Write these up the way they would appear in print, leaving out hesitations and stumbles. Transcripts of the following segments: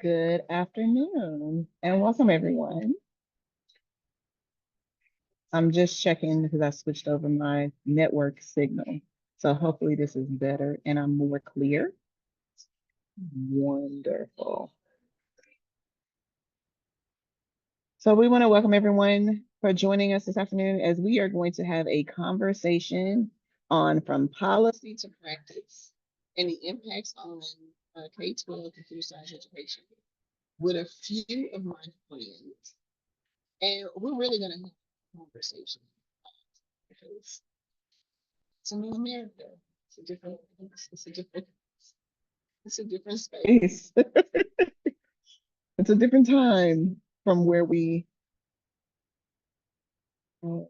Good afternoon and welcome everyone. I'm just checking because I switched over my network signal. So hopefully this is better and I'm more clear. Wonderful. So we want to welcome everyone for joining us this afternoon as we are going to have a conversation on from policy to practice and the impacts on K-12 computer science education with a few of my friends. And we're really going to have a conversation because it's a new America. It's a different, it's a different, it's a different space. It's a different time from where we uh,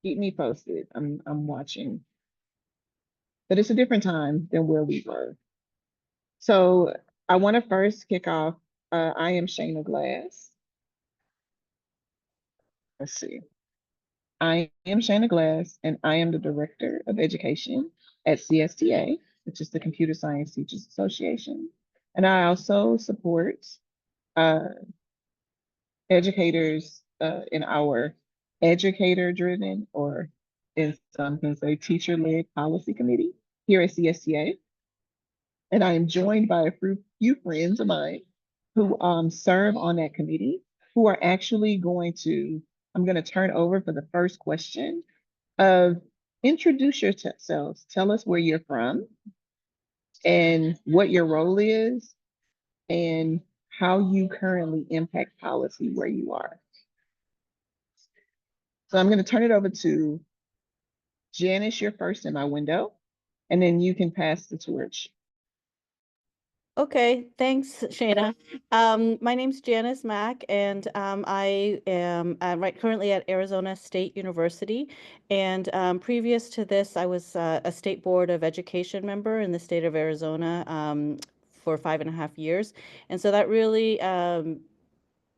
keep me posted. I'm watching, but it's a different time than where we were. So I want to first kick off. I am Shayna Glass. Let's see. I am Shayna Glass, and I am the Director of Education at CSTA, which is the Computer Science Teachers Association. And I also support uh, educators in our educator-driven, or in some can say teacher-led policy committee here at CSTA. And I am joined by a few friends of mine who serve on that committee, who are actually I'm going to turn over for the first question of introduce yourselves. Tell us where you're from and what your role is and how you currently impact policy where you are. So I'm going to turn it over to Janice, you're first in my window, and then you can pass the torch. Okay, thanks, Shayna. My name's Janice Mack, and I am currently at Arizona State University. And previous to this, I was a State Board of Education member in the state of Arizona for 5.5 years. And so that really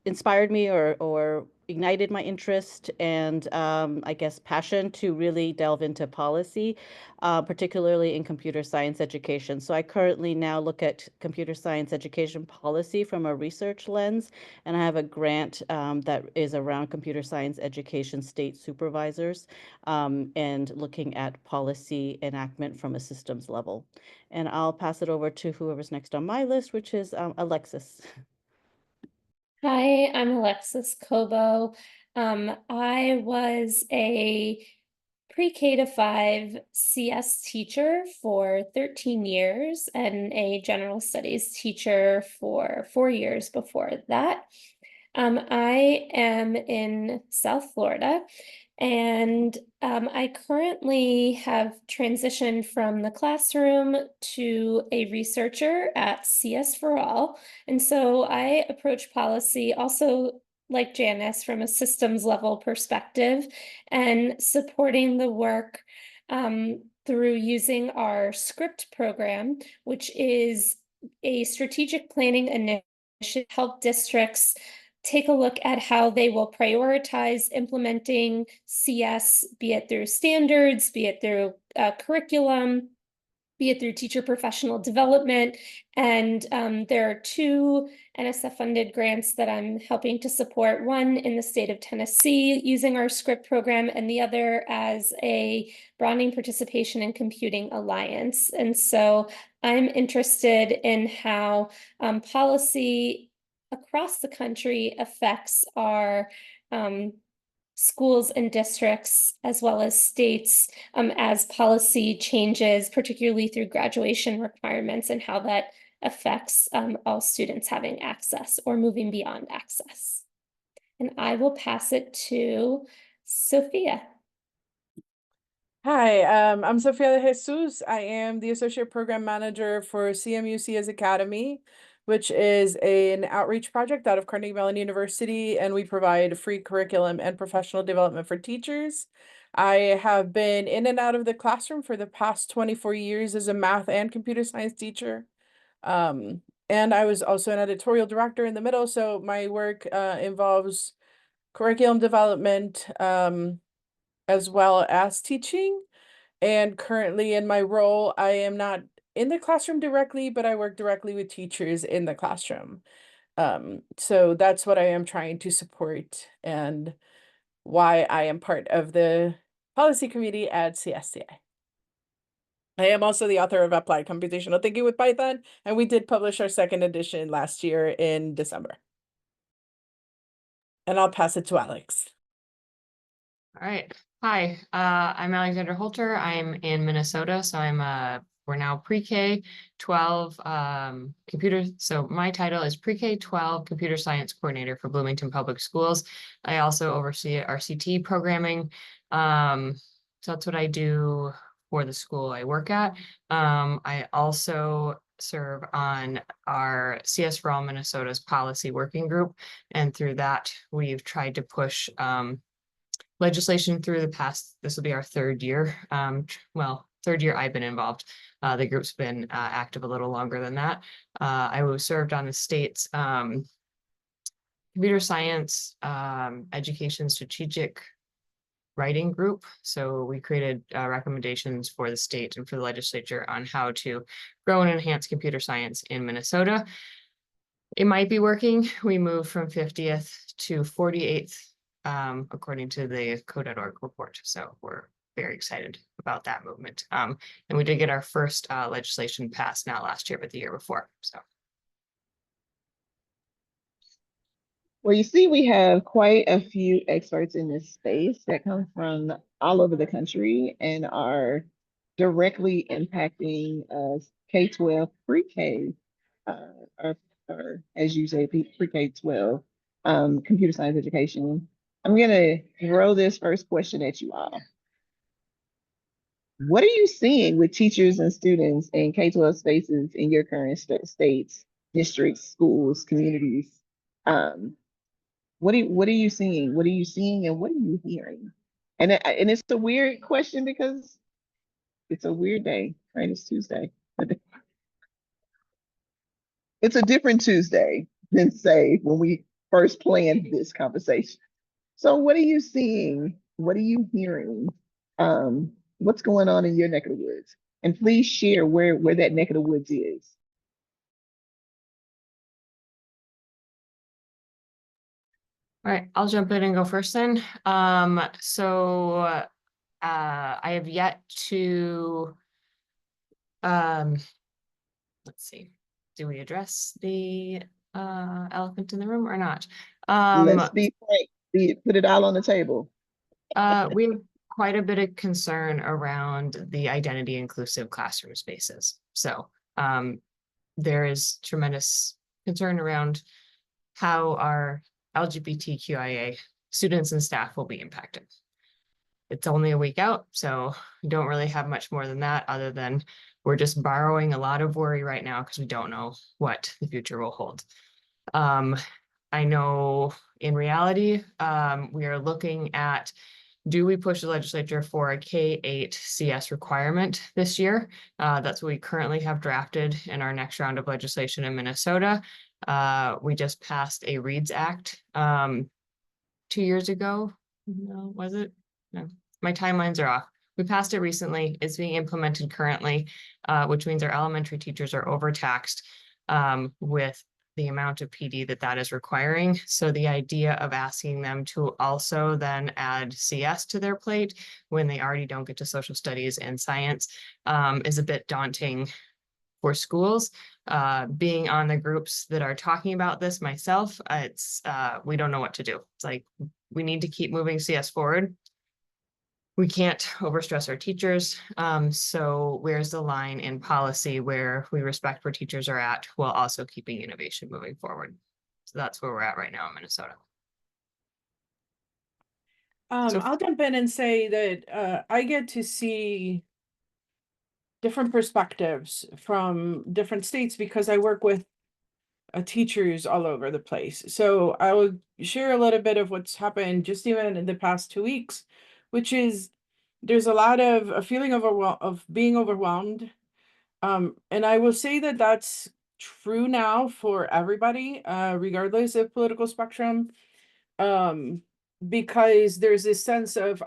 inspired me or ignited my interest and I guess passion to really delve into policy, particularly in computer science education. So I currently now look at computer science education policy from a research lens, and I have a grant that is around computer science education state supervisors and looking at policy enactment from a systems level. And I'll pass it over to whoever's next on my list, which is Alexis. Hi, I'm Alexis Cobo. I was a pre-K to 5 CS teacher for 13 years and a general studies teacher for 4 years before that. I am in South Florida, and I currently have transitioned from the classroom to a researcher at CS for All. And so I approach policy also like Janice from a systems level perspective and supporting the work through using our SCRIPT program, which is a strategic planning initiative to help districts take a look at how they will prioritize implementing CS, be it through standards, be it through curriculum, be it through teacher professional development. And there are 2 NSF-funded grants that I'm helping to support, one in the state of Tennessee using our SCRIPT program, and the other as a Broadening Participation in Computing Alliance. And so I'm interested in how policy across the country affects our schools and districts, as well as states, as policy changes, particularly through graduation requirements, and how that affects all students having access or moving beyond access. And I will pass it to Sophia. Hi, I'm Sofia de Jesus. I am the Associate Program Manager for CMUC's Academy, which is an outreach project out of Carnegie Mellon University, and we provide free curriculum and professional development for teachers. I have been in and out of the classroom for the past 24 years as a math and computer science teacher. And I was also an editorial director in the middle, so my work involves curriculum development, as well as teaching. And currently in my role, I am not in the classroom directly, but I work directly with teachers in the classroom. So that's what I am trying to support and why I am part of the policy committee at CSTA. I am also the author of Applied Computational Thinking with Python, and we did publish our second edition last year in December. And I'll pass it to Alex. All right. Hi, I'm Alexander Holter. I'm in Minnesota, so we're now pre-K 12 computer. So my title is pre-K 12 computer science coordinator for Bloomington Public Schools. I also oversee RCT programming. So that's what I do for the school I work at. I also serve on our CS for All Minnesota's policy working group, and through that we've tried to push legislation through the past. This will be our third year. Third year I've been involved. The group's been active a little longer than that. I was served on the state's computer science education strategic writing group. So we created recommendations for the state and for the legislature on how to grow and enhance computer science in Minnesota. It might be working. We moved from 50th to 48th, according to the code.org report. So we're very excited about that movement. And we did get our first legislation passed not last year, but the year before. So. Well, you see, we have quite a few experts in this space that come from all over the country and are directly impacting K-12 pre-K, or as you say, pre-K-12 computer science education. I'm going to throw this first question at you all. What are you seeing with teachers and students in K-12 spaces in your current states, districts, schools, communities? What are you seeing? What are you seeing and what are you hearing? And it's a weird question because it's a weird day, right? It's Tuesday. It's a different Tuesday than, say, when we first planned this conversation. So what are you seeing? What are you hearing? What's going on in your neck of the woods? And please share where that neck of the woods is. All right, I'll jump in and go first then. I have yet to, let's see, do we address the elephant in the room or not? Let's be frank, put it all on the table. We have quite a bit of concern around the identity inclusive classroom spaces. So there is tremendous concern around how our LGBTQIA students and staff will be impacted. It's only a week out, so we don't really have much more than that, other than we're just borrowing a lot of worry right now because we don't know what the future will hold. I know in reality, we are looking at, do we push the legislature for a K-8 CS requirement this year? That's what we currently have drafted in our next round of legislation in Minnesota. We just passed a READS Act 2 years ago. No, was it? No, my timelines are off. We passed it recently. It's being implemented currently, which means our elementary teachers are overtaxed with the amount of PD that is requiring. So the idea of asking them to also then add CS to their plate when they already don't get to social studies and science is a bit daunting for schools. Being on the groups that are talking about this myself, we don't know what to do. It's like, we need to keep moving CS forward. We can't overstress our teachers. So where's the line in policy where we respect where teachers are at while also keeping innovation moving forward? So that's where we're at right now in Minnesota. I'll jump in and say that I get to see different perspectives from different states because I work with teachers all over the place. So I will share a little bit of what's happened just even in the past 2 weeks, which is there's a feeling of being overwhelmed. And I will say that that's true now for everybody, regardless of political spectrum, because there's this sense of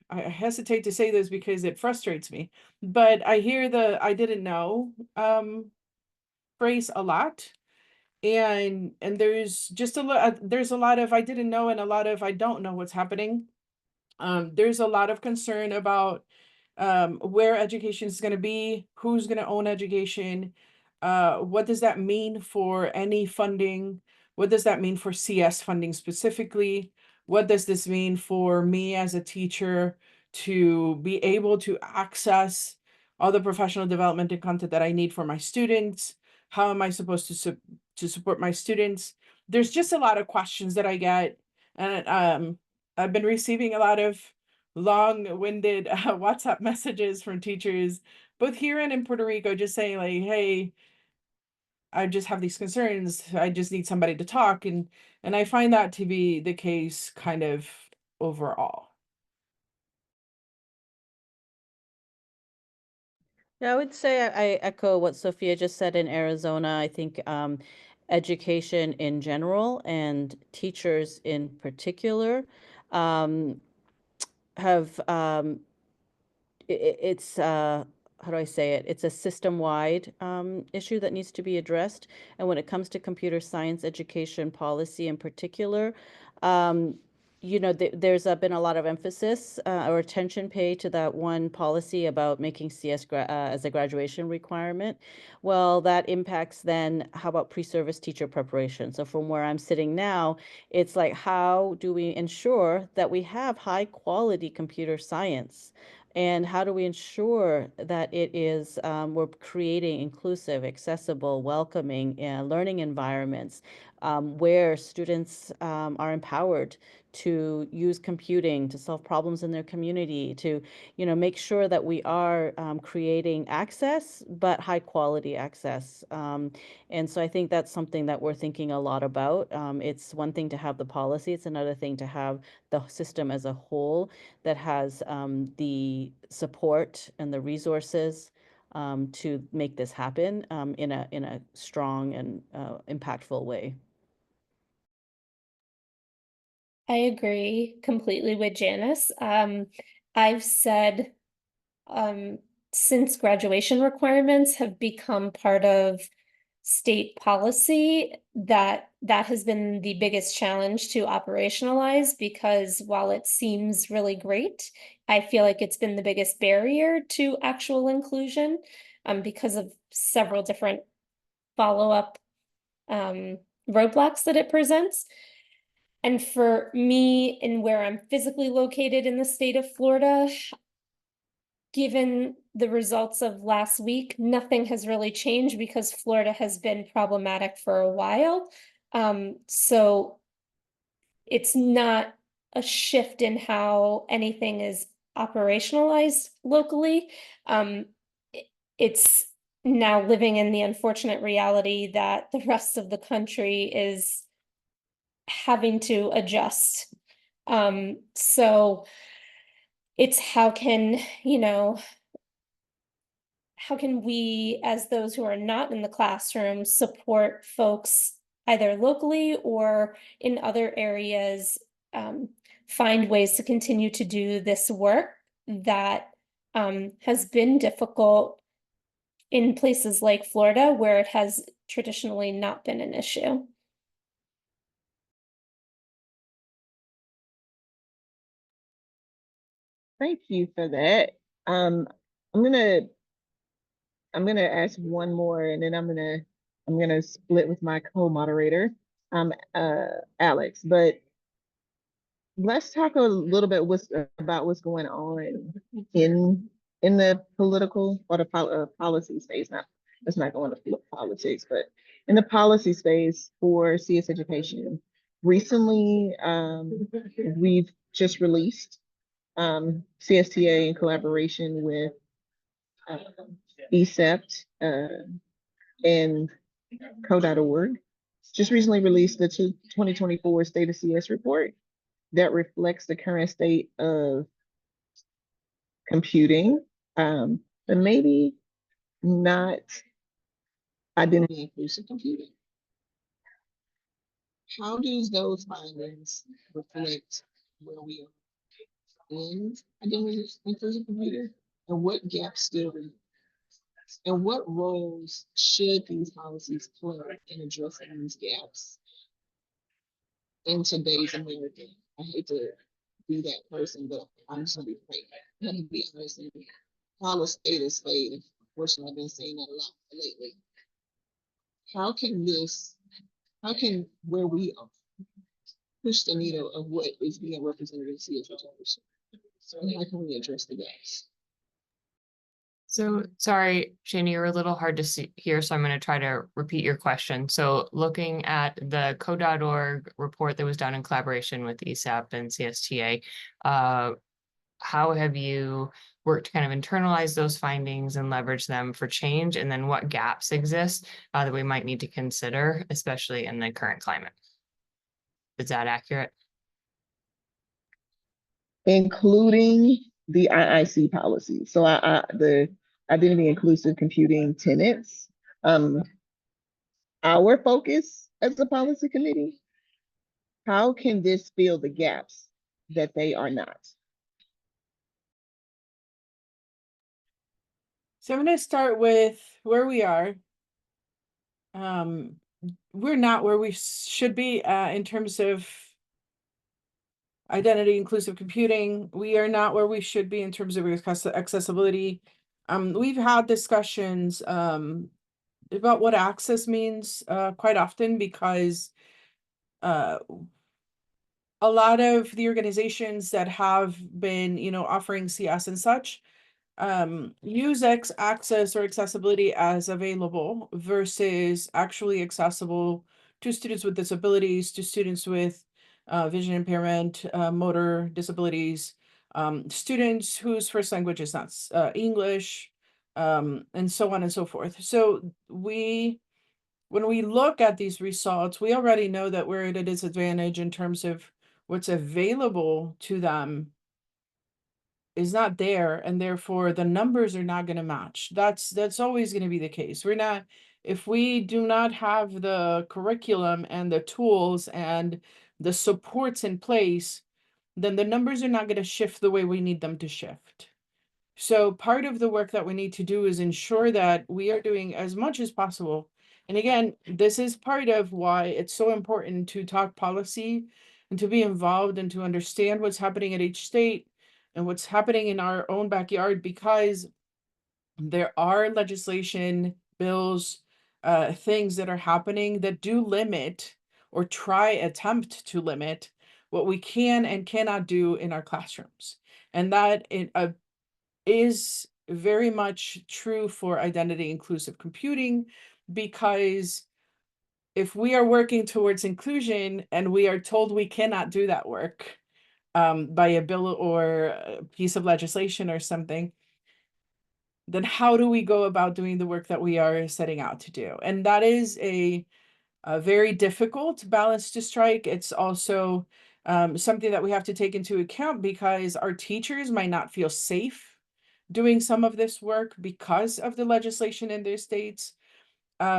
I hesitate to say this because it frustrates me, but I hear the "I didn't know" phrase a lot. And there's just there's a lot of "I didn't know" and a lot of "I don't know what's happening." There's a lot of concern about where education is going to be, who's going to own education, what does that mean for any funding, what does that mean for CS funding specifically, what does this mean for me as a teacher to be able to access all the professional development and content that I need for my students, how am I supposed to support my students. There's just a lot of questions that I get, and I've been receiving a lot of long-winded WhatsApp messages from teachers, both here and in Puerto Rico, just saying like, "Hey, I just have these concerns. I just need somebody to talk." And I find that to be the case kind of overall. Yeah, I would say I echo what Sophia just said in Arizona. I think education in general and teachers in particular um, have it's how do I say it? It's a system-wide issue that needs to be addressed. And when it comes to computer science education policy in particular, um, there's been a lot of emphasis or attention paid to that one policy about making CS as a graduation requirement. Well, that impacts then how about pre-service teacher preparation? So from where I'm sitting now, it's like, how do we ensure that we have high quality computer science? And how do we ensure that it is, we're creating inclusive, accessible, welcoming learning environments where students are empowered to use computing to solve problems in their community, to, make sure that we are creating access, but high quality access. And so I think that's something that we're thinking a lot about. It's one thing to have the policy, it's another thing to have the system as a whole that has the support and the resources to make this happen in a strong and impactful way. I agree completely with Janice. I've said since graduation requirements have become part of state policy, that has been the biggest challenge to operationalize, because while it seems really great, I feel like it's been the biggest barrier to actual inclusion because of several different follow-up roadblocks that it presents. And for me, and where I'm physically located in the state of Florida, given the results of last week, nothing has really changed because Florida has been problematic for a while. So it's not a shift in how anything is operationalized locally. It's now living in the unfortunate reality that the rest of the country is having to adjust. So it's how can we, as those who are not in the classroom, support folks either locally or in other areas, find ways to continue to do this work that has been difficult in places like Florida, where it has traditionally not been an issue. Thank you for that. Um, I'm gonna ask one more, and then I'm gonna split with my co-moderator, Alex. But let's talk a little bit about what's going on in the political or the policy space. Not let's not go into politics, but in the policy space for CS education. Recently, we've just released CSTA in collaboration with ECEPT and co.org. Just recently released the 2024 State of CS report that reflects the current state of computing, but maybe not identity inclusive computing. How does those findings reflect where we are? in identity inclusive computing, and what gaps still remain? And what roles should these policies play in addressing these gaps in today's America? I hate to be that person, but I'm just gonna be frank. I'm gonna be honest and call a spade a spade. Unfortunately, I've been saying that a lot lately. How can how can where we are push the needle of what is being represented in CS education? And how can we address the gaps? So sorry, Shani, you're a little hard to see here, so I'm going to try to repeat your question. So looking at the code.org report that was done in collaboration with ESAP and CSTA, how have you worked to kind of internalize those findings and leverage them for change? And then what gaps exist that we might need to consider, especially in the current climate? Is that accurate? Including the AiiCE policy. So the identity inclusive computing tenets. Our focus as a policy committee, how can this fill the gaps that they are not? So I'm going to start with where we are. We're not where we should be in terms of identity inclusive computing. We are not where we should be in terms of accessibility. We've had discussions about what access means quite often, because a lot of the organizations that have been, offering CS and such, use access or accessibility as available versus actually accessible to students with disabilities, to students with vision impairment, motor disabilities, students whose first language is not English, and so on and so forth. So when we look at these results, we already know that we're at a disadvantage in terms of what's available to them is not there, and therefore the numbers are not going to match. That's always going to be the case. If we do not have the curriculum and the tools and the supports in place, then the numbers are not going to shift the way we need them to shift. So part of the work that we need to do is ensure that we are doing as much as possible. And again, this is part of why it's so important to talk policy and to be involved and to understand what's happening at each state and what's happening in our own backyard, because there are legislation, bills, things that are happening that do limit or attempt to limit what we can and cannot do in our classrooms. And that is very much true for identity inclusive computing, because if we are working towards inclusion and we are told we cannot do that work by a bill or a piece of legislation or something, then how do we go about doing the work that we are setting out to do? And that is a very difficult balance to strike. It's also something that we have to take into account, because our teachers might not feel safe doing some of this work because of the legislation in their states.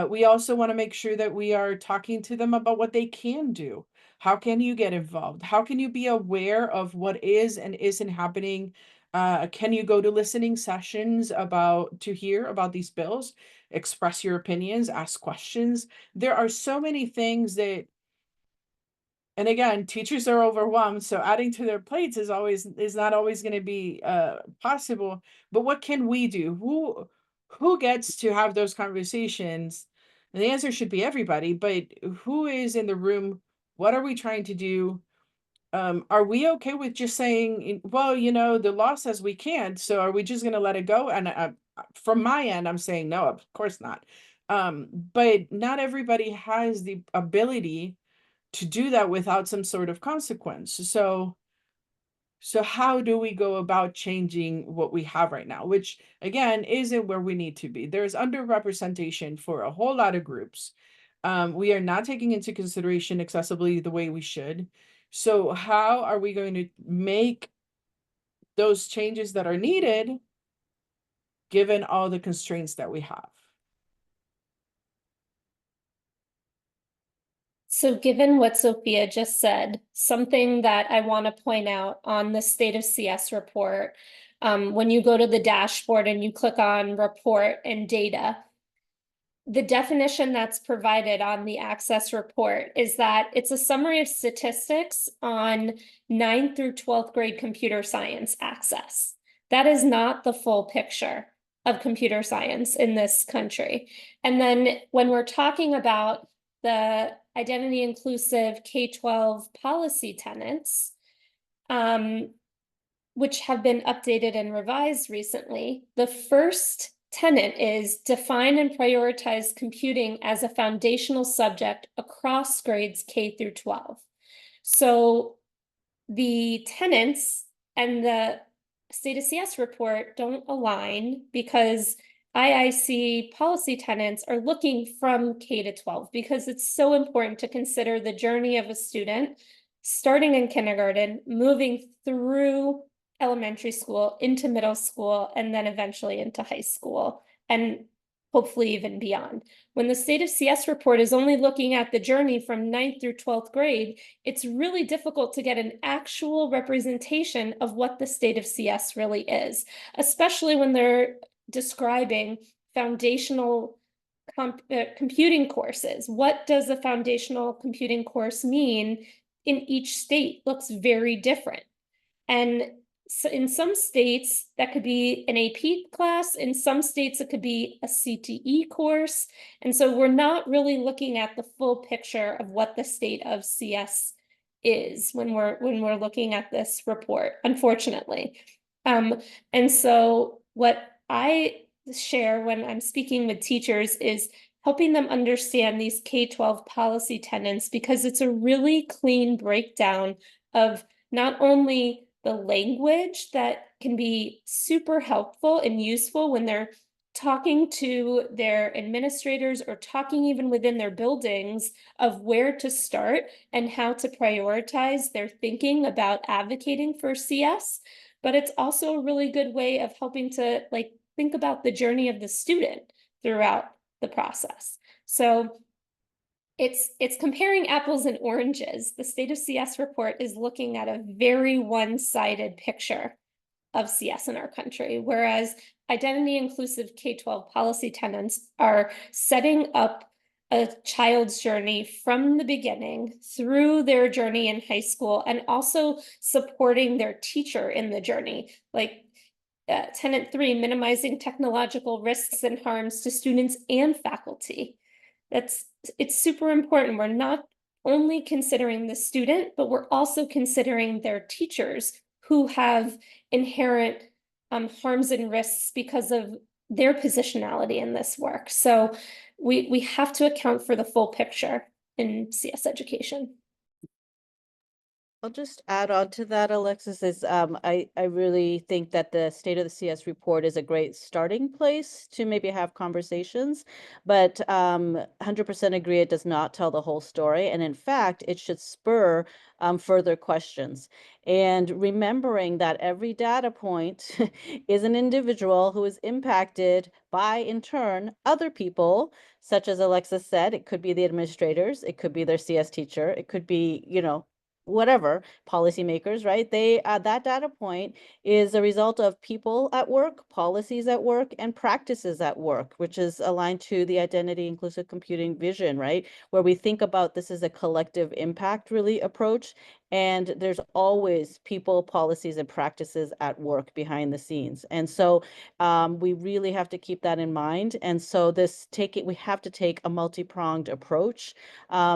We also want to make sure that we are talking to them about what they can do. How can you get involved? How can you be aware of what is and isn't happening? Can you go to listening sessions to hear about these bills, express your opinions, ask questions? There are so many things that, and again, teachers are overwhelmed, so adding to their plates is not always going to be possible. But what can we do? Who gets to have those conversations? And the answer should be everybody, but who is in the room? What are we trying to do? Are we okay with just saying, well, the law says we can't, so are we just going to let it go? And from my end, I'm saying no, of course not. But not everybody has the ability to do that without some sort of consequence. So how do we go about changing what we have right now, which again isn't where we need to be? There's underrepresentation for a whole lot of groups. We are not taking into consideration accessibility the way we should. So how are we going to make those changes that are needed given all the constraints that we have? So given what Sophia just said, something that I want to point out on the State of CS report, when you go to the dashboard and you click on report and data, the definition that's provided on the Access report is that it's a summary of statistics on 9th through 12th grade computer science access. That is not the full picture of computer science in this country. And then when we're talking about the identity inclusive K-12 policy tenets, which have been updated and revised recently, the first tenet is define and prioritize computing as a foundational subject across grades K through 12. So the tenets and the State of CS report don't align because AiiCE policy tenets are looking from K to 12 because it's so important to consider the journey of a student starting in kindergarten, moving through elementary school into middle school, and then eventually into high school, and hopefully even beyond. When the State of CS report is only looking at the journey from 9th through 12th grade, it's really difficult to get an actual representation of what the state of CS really is, especially when they're describing foundational computing courses. What does a foundational computing course mean in each state? Looks very different. And so in some states, that could be an AP class. In some states, it could be a CTE course. And so we're not really looking at the full picture of what the state of CS is when we're looking at this report, unfortunately. And so what I share when I'm speaking with teachers is helping them understand these K-12 policy tenets, because it's a really clean breakdown of not only the language that can be super helpful and useful when they're talking to their administrators or talking even within their buildings of where to start and how to prioritize their thinking about advocating for CS. But it's also a really good way of helping to think about the journey of the student throughout the process. So it's comparing apples and oranges. The State of CS report is looking at a very one-sided picture of CS in our country, whereas identity inclusive K-12 policy tenets are setting up a child's journey from the beginning through their journey in high school, and also supporting their teacher in the journey. Like tenet 3, minimizing technological risks and harms to students and faculty. It's super important. We're not only considering the student, but we're also considering their teachers who have inherent harms and risks because of their positionality in this work. So we have to account for the full picture in CS education. I'll just add on to that, Alexis, is I really think that the State of the CS report is a great starting place to maybe have conversations, but 100% agree it does not tell the whole story. And in fact, it should spur further questions. And remembering that every data point is an individual who is impacted by, in turn, other people, such as Alexis said, it could be the administrators, it could be their CS teacher, it could be, whatever, policymakers, right? That data point is a result of people at work, policies at work, and practices at work, which is aligned to the identity inclusive computing vision, right? Where we think about this as a collective impact really approach. And there's always people, policies, and practices at work behind the scenes. And so we really have to keep that in mind. And so we have to take a multi-pronged approach.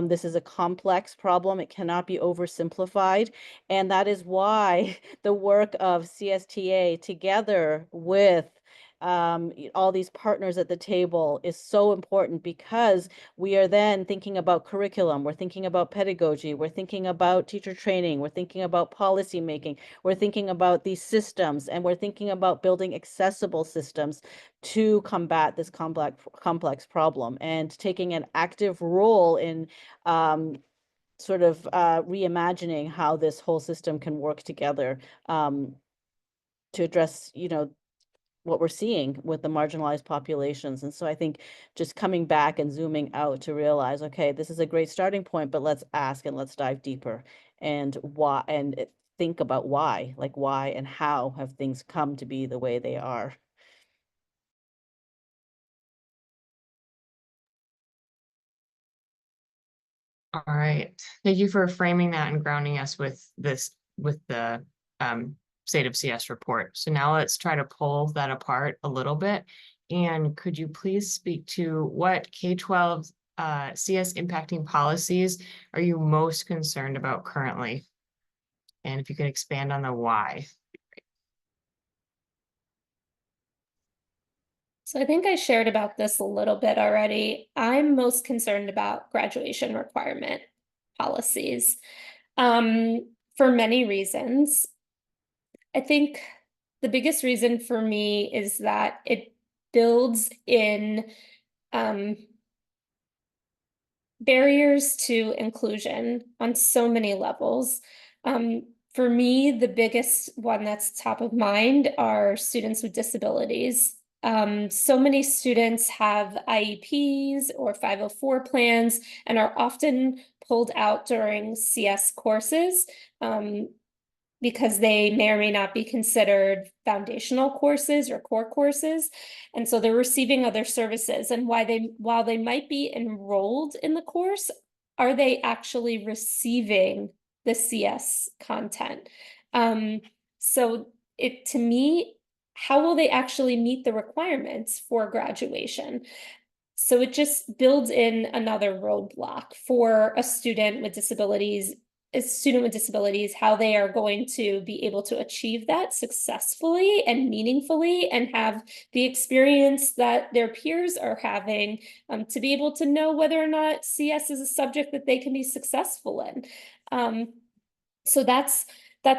This is a complex problem. It cannot be oversimplified. And that is why the work of CSTA together with all these partners at the table is so important, because we are then thinking about curriculum, we're thinking about pedagogy, we're thinking about teacher training, we're thinking about policy making, we're thinking about these systems, and we're thinking about building accessible systems to combat this complex problem, and taking an active role in sort of reimagining how this whole system can work together to address, what we're seeing with the marginalized populations. And so I think just coming back and zooming out to realize, okay, this is a great starting point, but let's ask and let's dive deeper and why, and think about why, like why and how have things come to be the way they are. All right. Thank you for framing that and grounding us with this, with the State of CS report. So now let's try to pull that apart a little bit. And could you please speak to what K-12 CS impacting policies are you most concerned about currently? And if you could expand on the why. So I think I shared about this a little bit already. I'm most concerned about graduation requirement policies for many reasons. I think the biggest reason for me is that it builds in barriers to inclusion on so many levels. For me, the biggest one that's top of mind are students with disabilities. So many students have IEPs or 504 plans and are often pulled out during CS courses because they may or may not be considered foundational courses or core courses. And so they're receiving other services. And while they might be enrolled in the course, are they actually receiving the CS content? So to me, how will they actually meet the requirements for graduation? So it just builds in another roadblock for a student with disabilities, how they are going to be able to achieve that successfully and meaningfully and have the experience that their peers are having, to be able to know whether or not CS is a subject that they can be successful in. So that's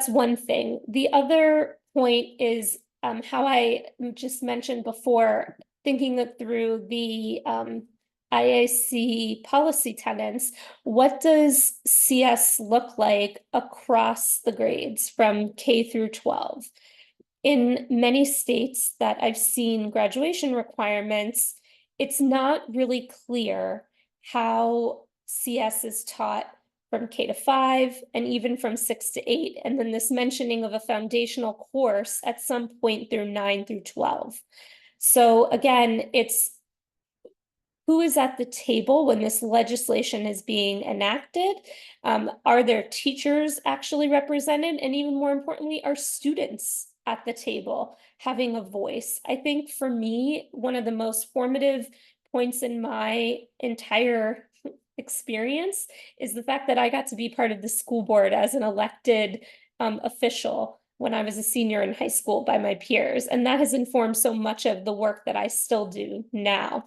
one thing. The other point is how I just mentioned before, thinking through the AiiCE policy tenets. What does CS look like across the grades from K through 12? In many states that I've seen graduation requirements, it's not really clear how CS is taught from K to 5 and even from 6 to 8. And then this mentioning of a foundational course at some point through 9 through 12. So again, it's who is at the table when this legislation is being enacted? Are there teachers actually represented? And even more importantly, are students at the table having a voice? I think for me, one of the most formative points in my entire experience is the fact that I got to be part of the school board as an elected official when I was a senior in high school by my peers. And that has informed so much of the work that I still do now.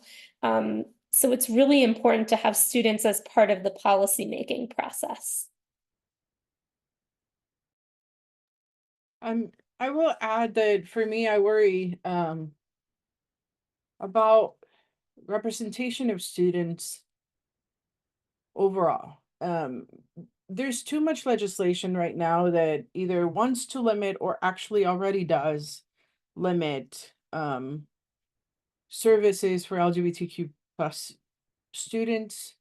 So it's really important to have students as part of the policymaking process. I will add that for me, I worry about representation of students overall. There's too much legislation right now that either wants to limit or actually already does limit services for LGBTQ plus students.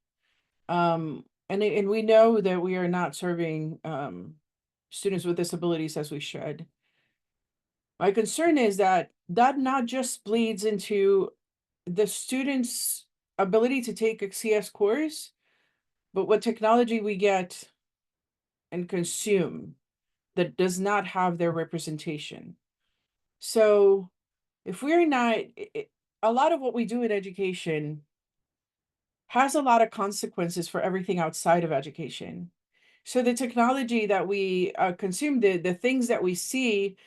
And we know that we are not serving students with disabilities as we should. My concern is that not just bleeds into the students' ability to take a CS course, but what technology we get and consume that does not have their representation. So if we're not, a lot of what we do in education has a lot of consequences for everything outside of education. So the technology that we consume, the things that we see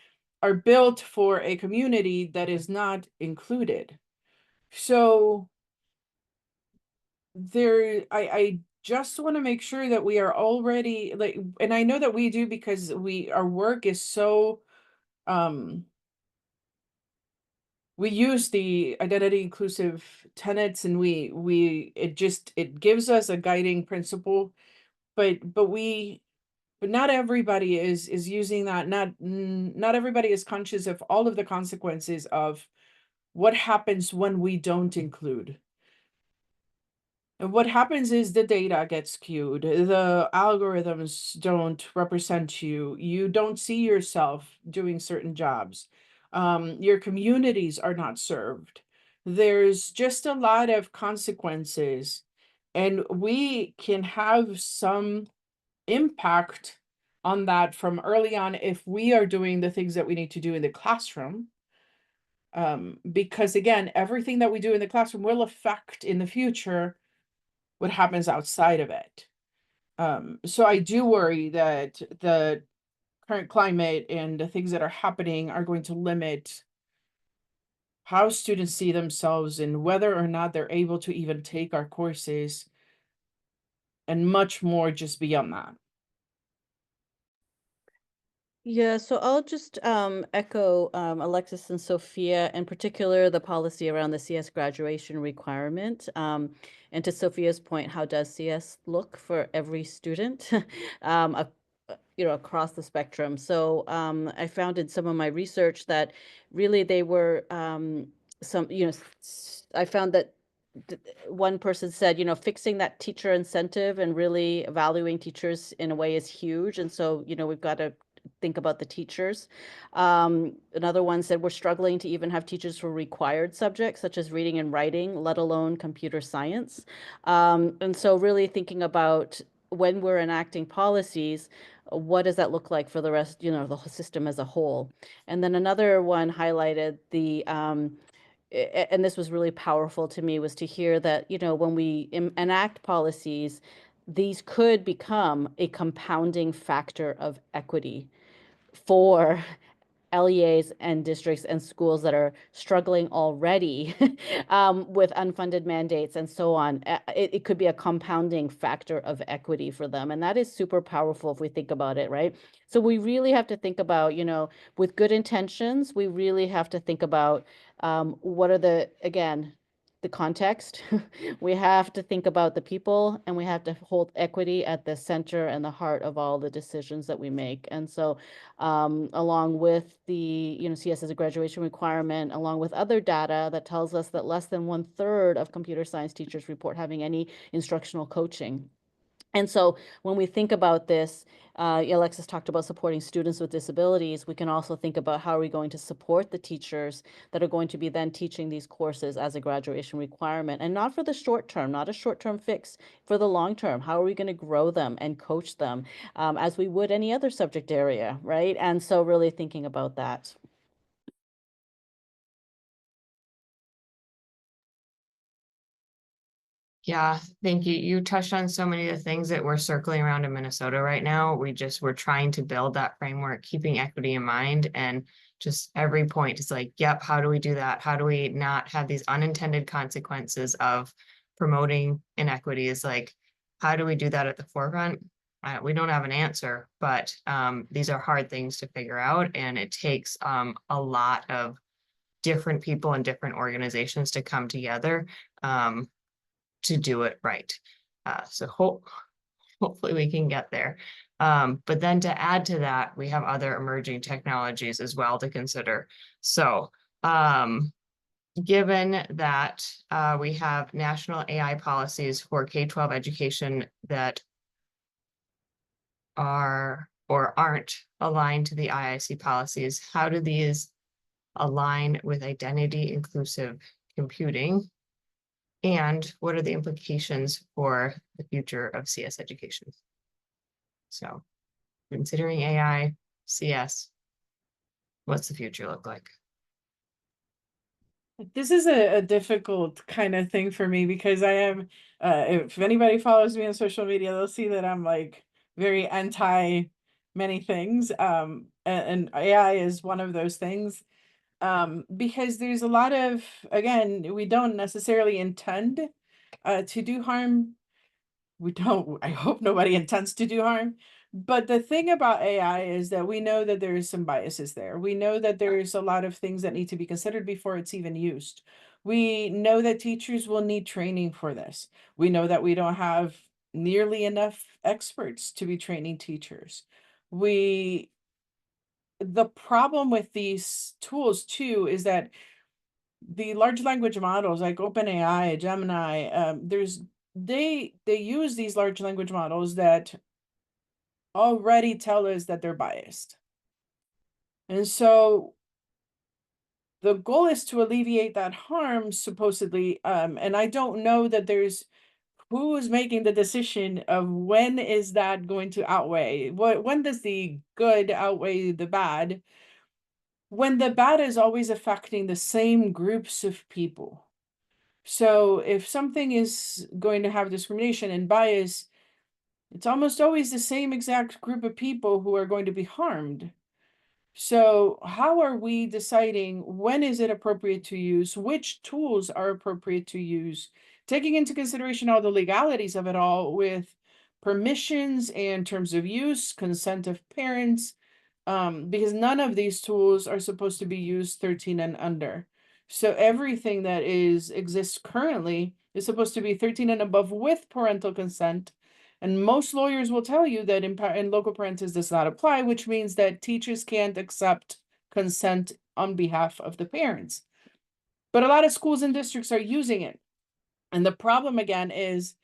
are built for a community that is not included. So I just want to make sure that we are already like, and I know that we do because our work is so, we use the identity inclusive tenets and it gives us a guiding principle, but we but not everybody is using that. Not everybody is conscious of all of the consequences of what happens when we don't include. And what happens is the data gets skewed, the algorithms don't represent you, you don't see yourself doing certain jobs, your communities are not served. There's just a lot of consequences, and we can have some impact on that from early on if we are doing the things that we need to do in the classroom. Because again, everything that we do in the classroom will affect in the future what happens outside of it. So I do worry that the current climate and the things that are happening are going to limit how students see themselves and whether or not they're able to even take our courses, and much more just beyond that. Yeah, so I'll just echo Alexis and Sophia, in particular, the policy around the CS graduation requirement. And to Sophia's point, how does CS look for every student, across the spectrum? So I found in some of my research that really they were I found that one person said, fixing that teacher incentive and really valuing teachers in a way is huge. And so, we've got to think about the teachers. Another one said we're struggling to even have teachers for required subjects such as reading and writing, let alone computer science. And so really thinking about when we're enacting policies, what does that look like for the rest, the whole system as a whole? And then another one highlighted and this was really powerful to me, was to hear that, when we enact policies, these could become a compounding factor of equity for LEAs and districts and schools that are struggling already with unfunded mandates and so on. It could be a compounding factor of equity for them. And that is super powerful if we think about it, right? So we really have to think about, with good intentions, we really have to think about what are the context. We have to think about the people, and we have to hold equity at the center and the heart of all the decisions that we make. And so along with the, CS as a graduation requirement, along with other data that tells us that less than 1/3 of computer science teachers report having any instructional coaching. And so when we think about this, Alexis talked about supporting students with disabilities. We can also think about how are we going to support the teachers that are going to be then teaching these courses as a graduation requirement, and not for the short term, not a short-term fix, for the long term. How are we going to grow them and coach them as we would any other subject area, right? And so really thinking about that. Yeah, thank you. You touched on so many of the things that we're circling around in Minnesota right now. We're trying to build that framework, keeping equity in mind, and just every point is like, yep, how do we do that? How do we not have these unintended consequences of promoting inequities? Like, how do we do that at the forefront? We don't have an answer, but these are hard things to figure out, and it takes a lot of different people and different organizations to come together to do it right. Hopefully we can get there. But then to add to that, we have other emerging technologies as well to consider. So given that we have national AI policies for K-12 education that are or aren't aligned to the AiiCE policies, how do these align with identity inclusive computing? And what are the implications for the future of CS education? So considering AI, CS, what's the future look like? This is a difficult kind of thing for me because I am, if anybody follows me on social media, they'll see that I'm like very anti many things. And AI is one of those things. Because there's a lot of, again, we don't necessarily intend to do harm. I hope nobody intends to do harm. But the thing about AI is that we know that there is some biases there. We know that there's a lot of things that need to be considered before it's even used. We know that teachers will need training for this. We know that we don't have nearly enough experts to be training teachers. The problem with these tools too is that the large language models like OpenAI, Gemini, they use these large language models that already tell us that they're biased. And so the goal is to alleviate that harm, supposedly. And I don't know that there's who is making the decision of when is that going to outweigh? When does the good outweigh the bad? When the bad is always affecting the same groups of people. So if something is going to have discrimination and bias, it's almost always the same exact group of people who are going to be harmed. So how are we deciding when is it appropriate to use, which tools are appropriate to use, taking into consideration all the legalities of it all with permissions and terms of use, consent of parents, because none of these tools are supposed to be used 13 and under. So everything that exists currently is supposed to be 13 and above with parental consent. And most lawyers will tell you that in local parentis does not apply, which means that teachers can't accept consent on behalf of the parents. But a lot of schools and districts are using it. And the problem again is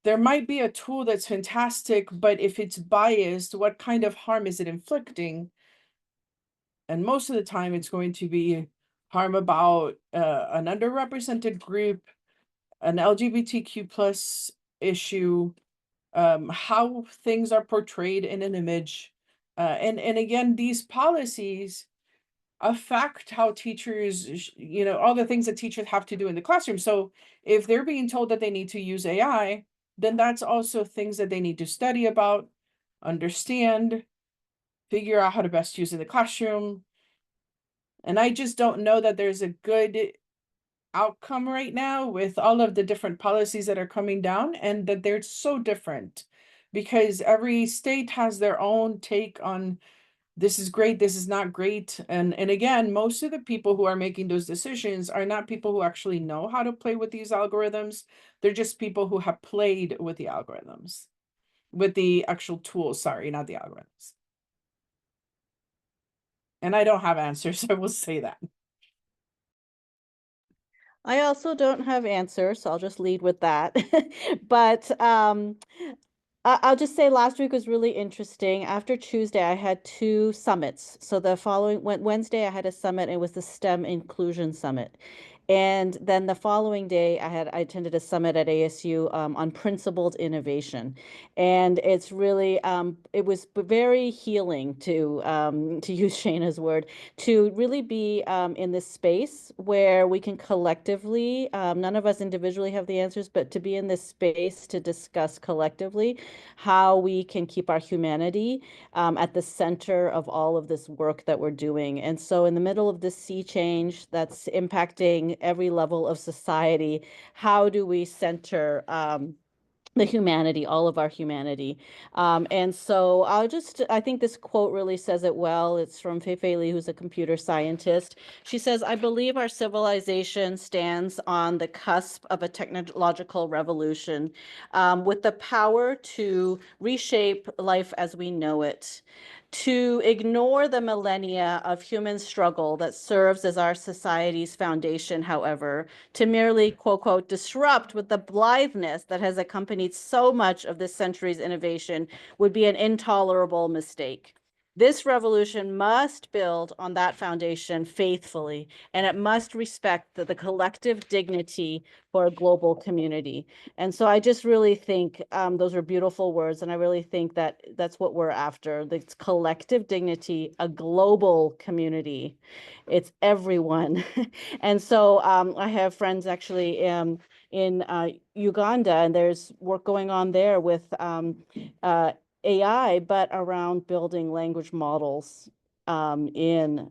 there might be a tool that's fantastic, but if it's biased, what kind of harm is it inflicting? And most of the time it's going to be harm about an underrepresented group, an LGBTQ plus issue, how things are portrayed in an image. And again, these policies affect how teachers, all the things that teachers have to do in the classroom. So if they're being told that they need to use AI, then that's also things that they need to study about, understand, figure out how to best use in the classroom. And I just don't know that there's a good outcome right now with all of the different policies that are coming down, and that they're so different because every state has their own take on this is great, this is not great. And again, most of the people who are making those decisions are not people who actually know how to play with these algorithms. They're just people who have played with the algorithms, with the actual tools, sorry, not the algorithms. And I don't have answers, I will say that. I also don't have answers, so I'll just lead with that. But I'll just say last week was really interesting. After Tuesday, I had two summits. So the following Wednesday, I had a summit. It was the STEM Inclusion Summit. And then the following day, I attended a summit at ASU on principled innovation, and it's really it was very healing to use Shayna's word, to really be in this space where we can collectively, none of us individually have the answers, but to be in this space to discuss collectively how we can keep our humanity at the center of all of this work that we're doing. And so in the middle of this sea change that's impacting every level of society, how do we center the humanity, all of our humanity? And so I think this quote really says it well. It's from Fei Li, who's a computer scientist. She says, "I believe our civilization stands on the cusp of a technological revolution with the power to reshape life as we know it. To ignore the millennia of human struggle that serves as our society's foundation, however, to merely, quote, quote, disrupt with the blitheness that has accompanied so much of this century's innovation would be an intolerable mistake. This revolution must build on that foundation faithfully, and it must respect the collective dignity for a global community." And so I just really think those are beautiful words, and I really think that that's what we're after: this collective dignity, a global community. It's everyone. And so I have friends actually in Uganda, and there's work going on there with AI, but around building language models in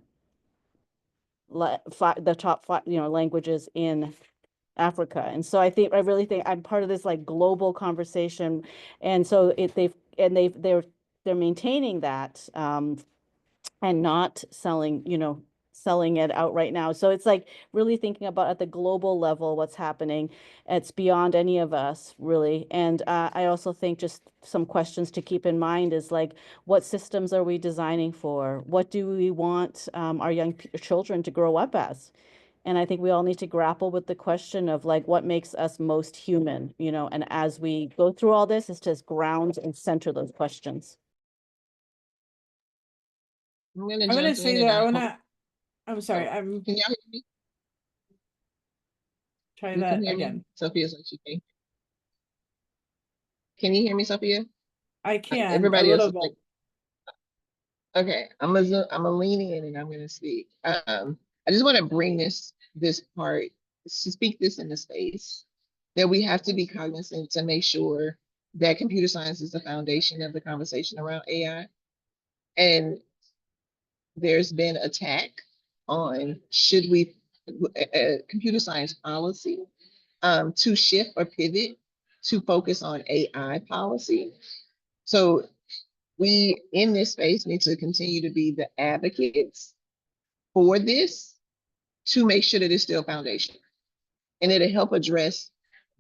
the top five, languages in Africa. And so I really think I'm part of this like global conversation. And so they're maintaining that and not selling, selling it out right now. So it's like really thinking about at the global level what's happening. It's beyond any of us, really. And I also think just some questions to keep in mind is like, what systems are we designing for? What do we want our young children to grow up as? And I think we all need to grapple with the question of like what makes us most human, you know, and as we go through all this is to ground and center those questions. I'm gonna I'm gonna jump say in that and I I hope. wanna, I'm sorry, Oh, I'm can y'all hear me? try You can that hear me? again. Sophia's like she can. Can you hear me, Sophia? I can a Everybody else little is like, bit. okay, I'm gonna lean in and I'm gonna speak. I just want to bring this part to speak this in the space that we have to be cognizant to make sure that computer science is the foundation of the conversation around AI. And there's been attack on should we computer science policy to shift or pivot to focus on AI policy. So we in this space need to continue to be the advocates for this to make sure that it's still foundation. And it'll help address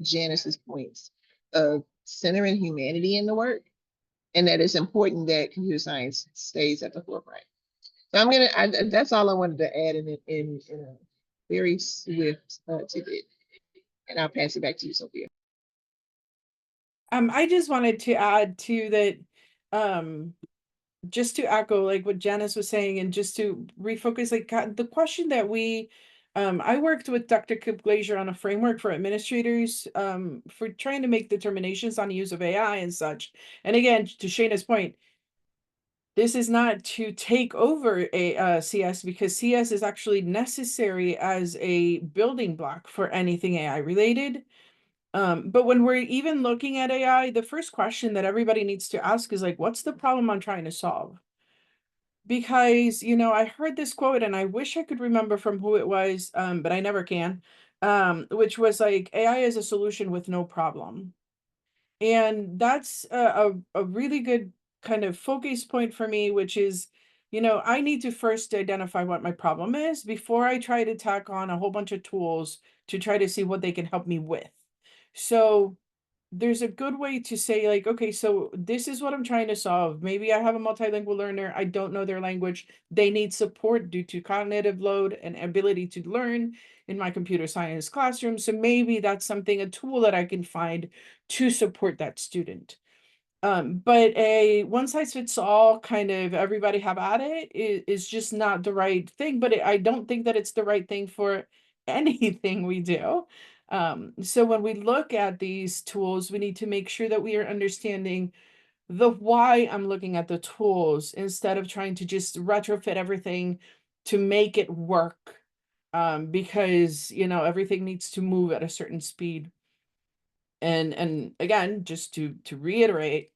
Janice's points of centering humanity in the work and that it's important that computer science stays at the forefront. So that's all I wanted to add in a very swift tidbit. And I'll pass it back to you, Sophia. I just wanted to add to that, just to echo like what Janice was saying and just to refocus, like the question that I worked with Dr. Kip Glazier on a framework for administrators for trying to make determinations on the use of AI and such. And again, to Shayna's point, this is not to take over a CS because CS is actually necessary as a building block for anything AI related. But when we're even looking at AI, the first question that everybody needs to ask is like, what's the problem I'm trying to solve? Because, you know, I heard this quote and I wish I could remember from who it was, but I never can, which was like, AI is a solution with no problem. And that's a really good kind of focus point for me, which is, you know, I need to first identify what my problem is before I try to tack on a whole bunch of tools to try to see what they can help me with. So there's a good way to say like, okay, so this is what I'm trying to solve. Maybe I have a multilingual learner. I don't know their language. They need support due to cognitive load and ability to learn in my computer science classroom. So maybe that's something, a tool that I can find to support that student. But a one size fits all kind of everybody have at it is just not the right thing. But I don't think that it's the right thing for anything we do. So when we look at these tools, we need to make sure that we are understanding the why I'm looking at the tools instead of trying to just retrofit everything to make it work. Because you know everything needs to move at a certain speed. And again, just to reiterate,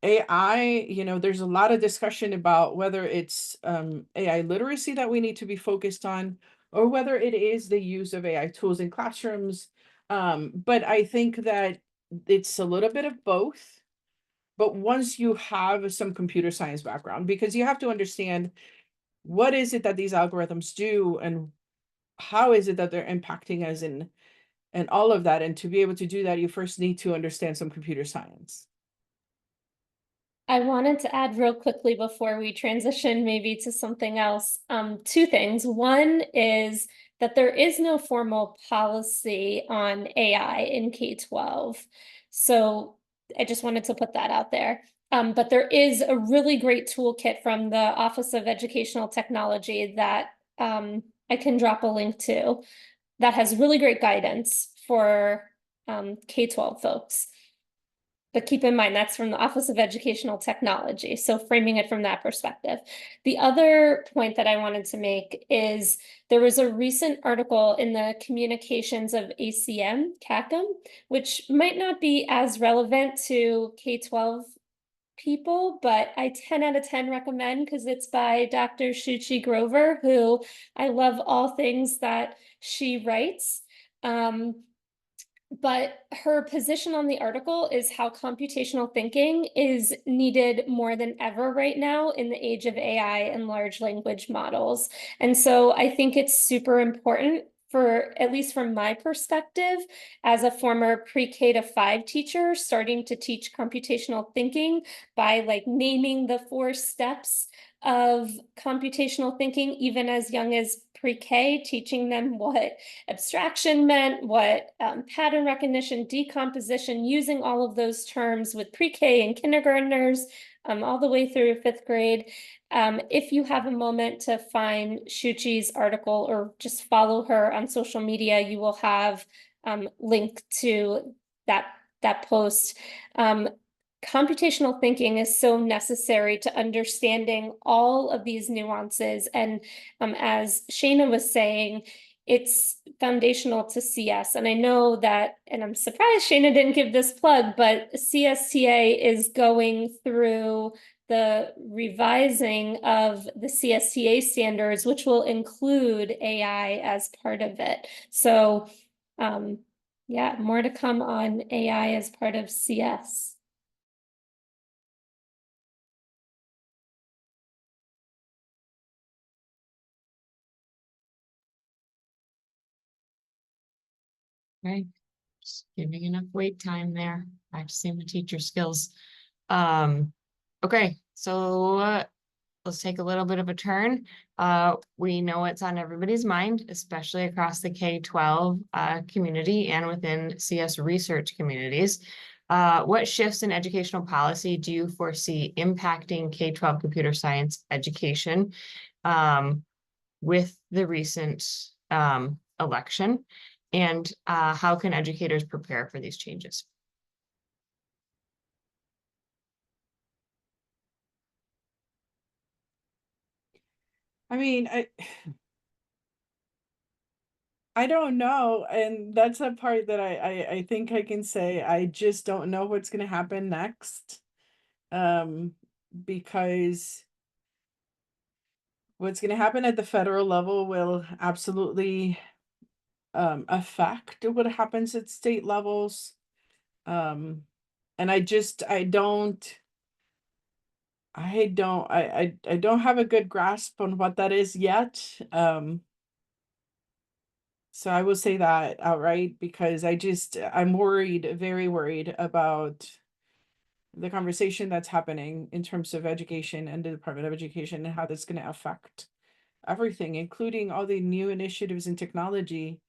AI, you know, there's a lot of discussion about whether it's AI literacy that we need to be focused on, or whether it is the use of AI tools in classrooms. But I think that it's a little bit of both. But once you have some computer science background, because you have to understand what is it that these algorithms do and how is it that they're impacting us and all of that. And to be able to do that, you first need to understand some computer science. I wanted to add real quickly before we transition maybe to something else, two things. One is that there is no formal policy on AI in K-12. So I just wanted to put that out there. But there is a really great toolkit from the Office of Educational Technology that I can drop a link to that has really great guidance for K-12 folks. But keep in mind, that's from the Office of Educational Technology. So framing it from that perspective. The other point that I wanted to make is there was a recent article in the Communications of CACM, which might not be as relevant to K-12 people, but I 10 out of 10 recommend because it's by Dr. Shuchi Grover, who I love all things that she writes. But her position on the article is how computational thinking is needed more than ever right now in the age of AI and large language models. And so I think it's super important for, at least from my perspective, as a former pre-K to 5 teacher, starting to teach computational thinking by like naming the 4 steps of computational thinking, even as young as pre-K, teaching them what abstraction meant, what pattern recognition, decomposition, using all of those terms with pre-K and kindergartners, all the way through 5th grade. If you have a moment to find Shuchi's article or just follow her on social media, you will have link to that post. Computational thinking is so necessary to understanding all of these nuances. And as Shayna was saying, it's foundational to CS. And I know that, and I'm surprised Shayna didn't give this plug, but CSTA is going through the revising of the CSTA standards, which will include AI as part of it. So yeah, more to come on AI as part of CS. Okay, just giving enough wait time there, practicing the teacher skills. Okay, so let's take a little bit of a turn. We know it's on everybody's mind, especially across the K-12 community and within CS research communities. What shifts in educational policy do you foresee impacting K-12 computer science education with the recent election? And how can educators prepare for these changes? I mean, I don't know, and that's a part that I think I can say I just don't know what's going to happen next, because what's going to happen at the federal level will absolutely affect what happens at state levels, and I don't have a good grasp on what that is yet. So I will say that outright because I'm worried, very worried about the conversation that's happening in terms of education and the Department of Education and how that's going to affect everything, including all the new initiatives in technology.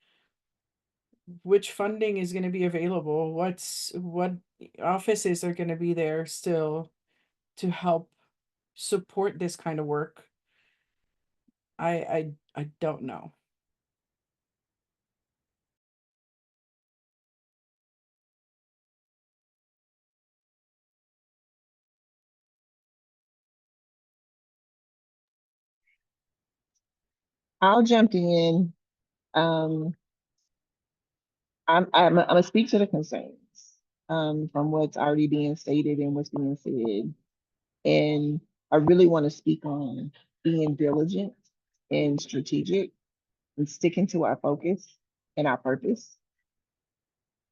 Which funding is going to be available? What offices are going to be there still to help support this kind of work? I don't know. I'll jump in. I'm gonna speak to the concerns from what's already being stated and what's being said. And I really want to speak on being diligent and strategic and sticking to our focus and our purpose.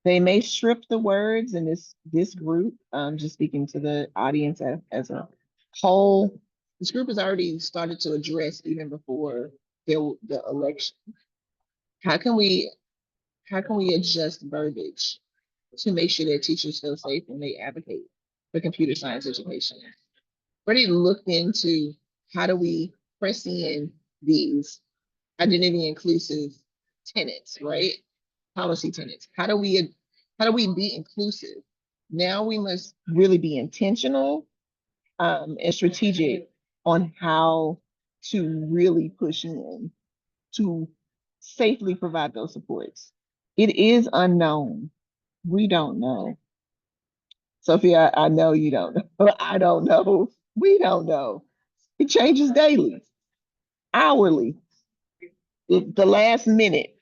They may strip the words in this group, just speaking to the audience as a whole. This group has already started to address even before the election. How can we adjust verbiage to make sure that teachers feel safe when they advocate for computer science education? Already looked into how do we press in these identity inclusive tenets, right? Policy tenets. How do we be inclusive? Now we must really be intentional and strategic on how to really push in to safely provide those supports. It is unknown. We don't know. Sophia, I know you don't know. I don't know. We don't know. It changes daily, hourly, the last minute.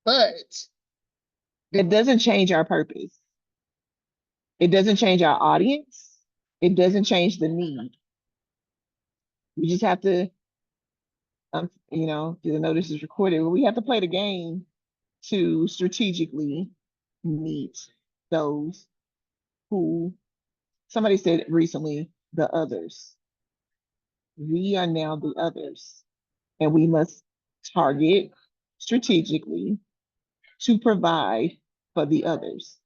But that doesn't change our purpose. It doesn't change our audience. It doesn't change the need. We just have to, the notice is recorded. We have to play the game to strategically meet those who, somebody said recently, the others. We are now the others, and we must target strategically to provide for the others.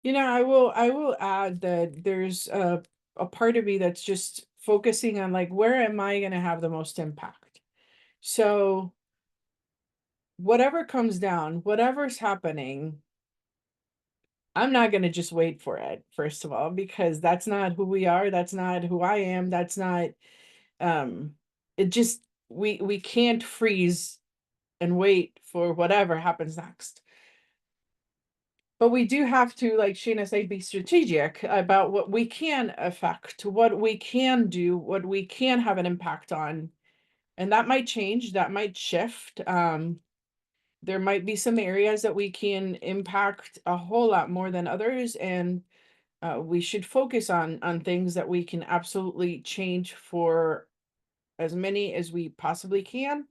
You know, I will add that there's a part of me that's just focusing on like, where am I going to have the most impact? So whatever comes down, whatever's happening, I'm not going to just wait for it, first of all, because that's not who we are. That's not who I am. That's not, it just, we can't freeze and wait for whatever happens next. But we do have to, like Sheena said, be strategic about what we can affect, what we can do, what we can have an impact on. And that might change, that might shift. There might be some areas that we can impact a whole lot more than others. And we should focus on things that we can absolutely change for as many as we possibly can.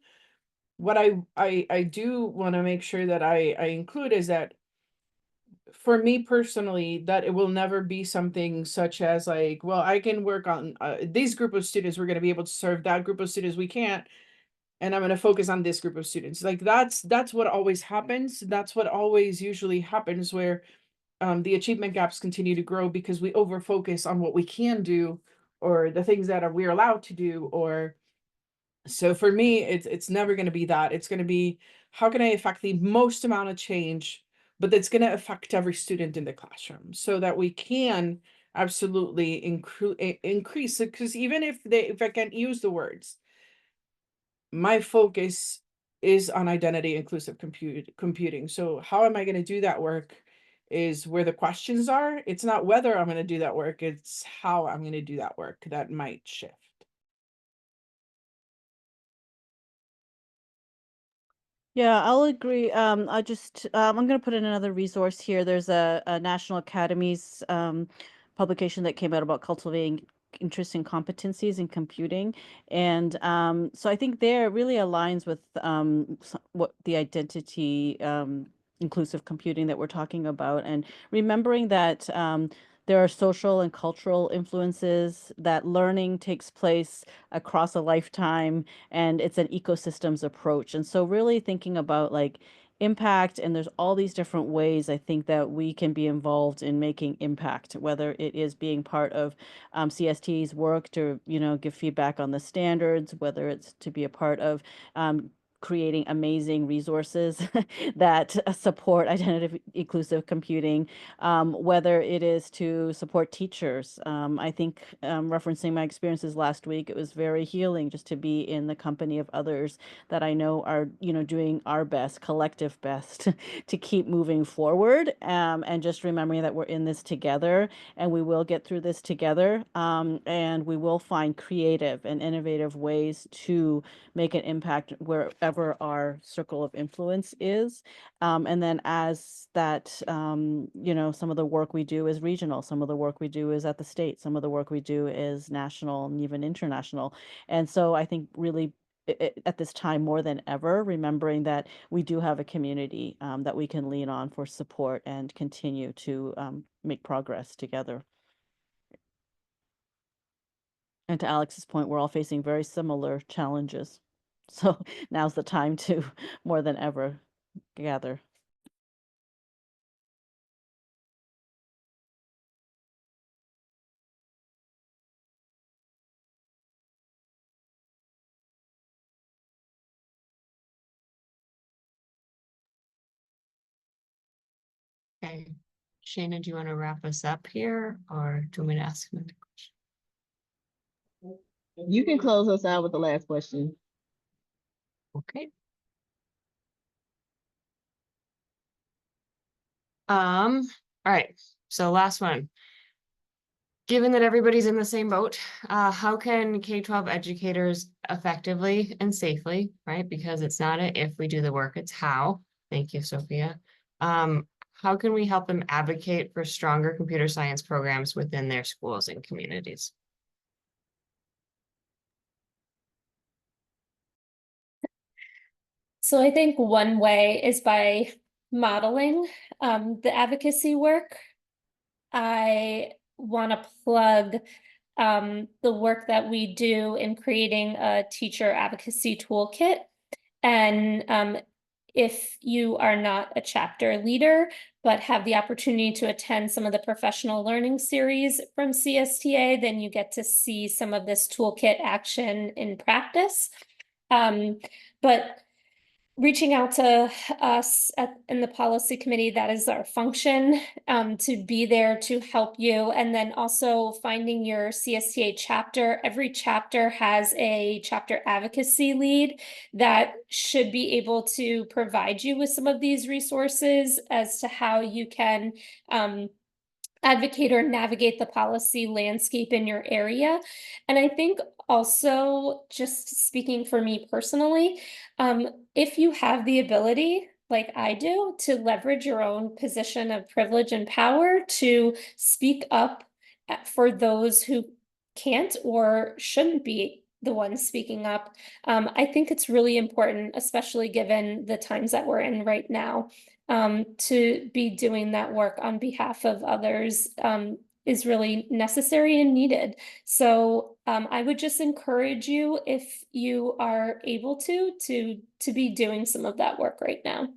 What I do want to make sure that I include is that for me personally, that it will never be something such as like, well, I can work on these group of students, we're going to be able to serve that group of students, we can't, and I'm going to focus on this group of students. Like that's what always happens. That's what always usually happens, where the achievement gaps continue to grow because we over focus on what we can do, or the things that we're allowed to do. Or so for me, it's never going to be that. It's going to be, how can I affect the most amount of change, but that's going to affect every student in the classroom, so that we can absolutely increase it. Because even if I can't use the words, my focus is on identity inclusive computing. So how am I going to do that work is where the questions are. It's not whether I'm going to do that work, it's how I'm going to do that work that might shift. Yeah, I'll agree. I'm going to put in another resource here. There's a National Academies publication that came out about cultivating interest and competencies in computing. And so I think there really aligns with what the identity inclusive computing that we're talking about, and remembering that there are social and cultural influences, that learning takes place across a lifetime, and it's an ecosystems approach. And so really thinking about like impact, and there's all these different ways I think that we can be involved in making impact, whether it is being part of CST's work to, give feedback on the standards, whether it's to be a part of creating amazing resources that support identity inclusive computing, whether it is to support teachers. I think referencing my experiences last week, it was very healing just to be in the company of others that I know are, doing our best, collective best to keep moving forward, and just remembering that we're in this together, and we will get through this together, and we will find creative and innovative ways to make an impact wherever our circle of influence is. And then as that, some of the work we do is regional, some of the work we do is at the state, some of the work we do is national and even international. And so I think really at this time more than ever, remembering that we do have a community that we can lean on for support and continue to make progress together. And to Alex's point, we're all facing very similar challenges. So now's the time to more than ever gather. Okay. Shana, do you want to wrap us up here, or do you want me to ask another question? You can close us out with the last question. Okay. All right. So last one. Given that everybody's in the same boat, how can K-12 educators effectively and safely, right? Because it's not a if we do the work, it's how. Thank you, Sophia. How can we help them advocate for stronger computer science programs within their schools and communities? So I think one way is by modeling the advocacy work. I want to plug the work that we do in creating a teacher advocacy toolkit. And if you are not a chapter leader, but have the opportunity to attend some of the professional learning series from CSTA, then you get to see some of this toolkit action in practice. But reaching out to us in the policy committee, that is our function, to be there to help you. And then also finding your CSTA chapter. Every chapter has a chapter advocacy lead that should be able to provide you with some of these resources as to how you can advocate or navigate the policy landscape in your area. And I think also, just speaking for me personally, if you have the ability, like I do, to leverage your own position of privilege and power to speak up for those who can't or shouldn't be the ones speaking up, I think it's really important, especially given the times that we're in right now, to be doing that work on behalf of others is really necessary and needed. So I would just encourage you, if you are able to be doing some of that work right now.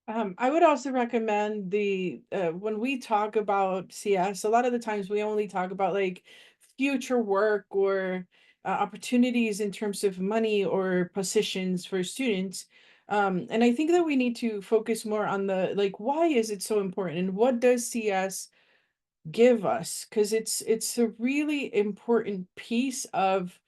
I would also recommend when we talk about CS, a lot of the times we only talk about like future work or opportunities in terms of money or positions for students. And I think that we need to focus more on the, like, why is it so important and what does CS give us? Because it's a really important piece of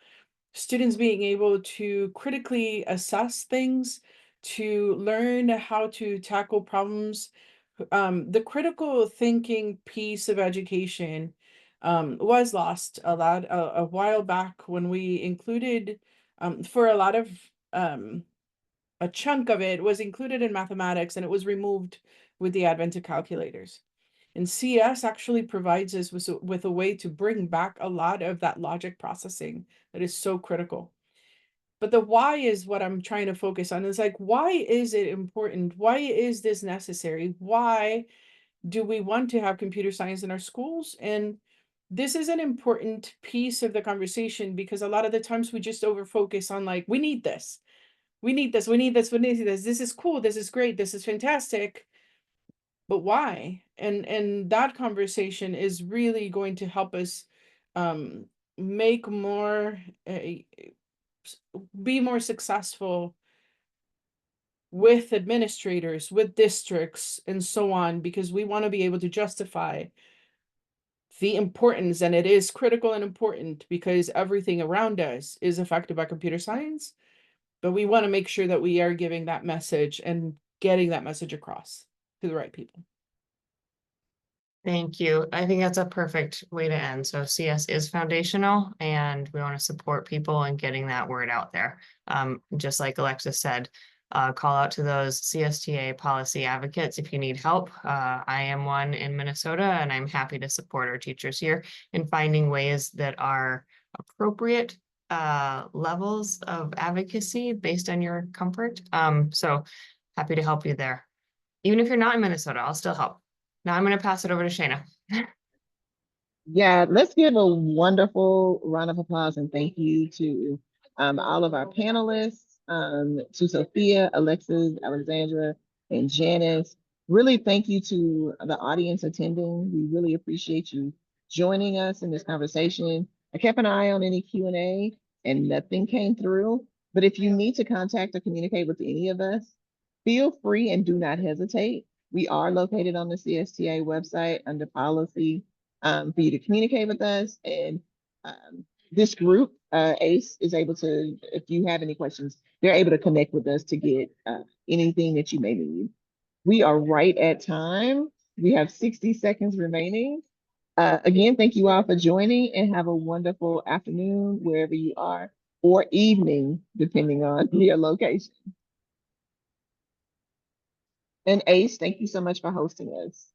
students being able to critically assess things, to learn how to tackle problems. The critical thinking piece of education was lost a while back when we included, for a lot of, a chunk of it was included in mathematics and it was removed with the advent of calculators. And CS actually provides us with a way to bring back a lot of that logic processing that is so critical. But the why is what I'm trying to focus on. It's like, why is it important? Why is this necessary? Why do we want to have computer science in our schools? And this is an important piece of the conversation because a lot of the times we just over focus on like, we need this. We need this, we need this, we need this. This is cool, this is great, this is fantastic. But why? And that conversation is really going to help us make more be more successful with administrators, with districts, and so on, because we want to be able to justify the importance, and it is critical and important because everything around us is affected by computer science. But we want to make sure that we are giving that message and getting that message across to the right people. Thank you. I think that's a perfect way to end. So CS is foundational and we want to support people in getting that word out there. Just like Alexis said, call out to those CSTA policy advocates if you need help. I am one in Minnesota and I'm happy to support our teachers here in finding ways that are appropriate levels of advocacy based on your comfort. So happy to help you there. Even if you're not in Minnesota, I'll still help. Now I'm going to pass it over to Shayna. Yeah, let's give a wonderful round of applause and thank you to all of our panelists, to Sophia, Alexis, Alexandra, and Janice. Really thank you to the audience attending. We really appreciate you joining us in this conversation. I kept an eye on any Q&A and nothing came through. But if you need to contact or communicate with any of us, feel free and do not hesitate. We are located on the CSTA website under policy, for you to communicate with us. And this group, AiiCE, is able to, if you have any questions, they're able to connect with us to get anything that you may need. We are right at time. We have 60 seconds remaining. Again, thank you all for joining and have a wonderful afternoon wherever you are, or evening, depending on your location. And AiiCE, thank you so much for hosting us.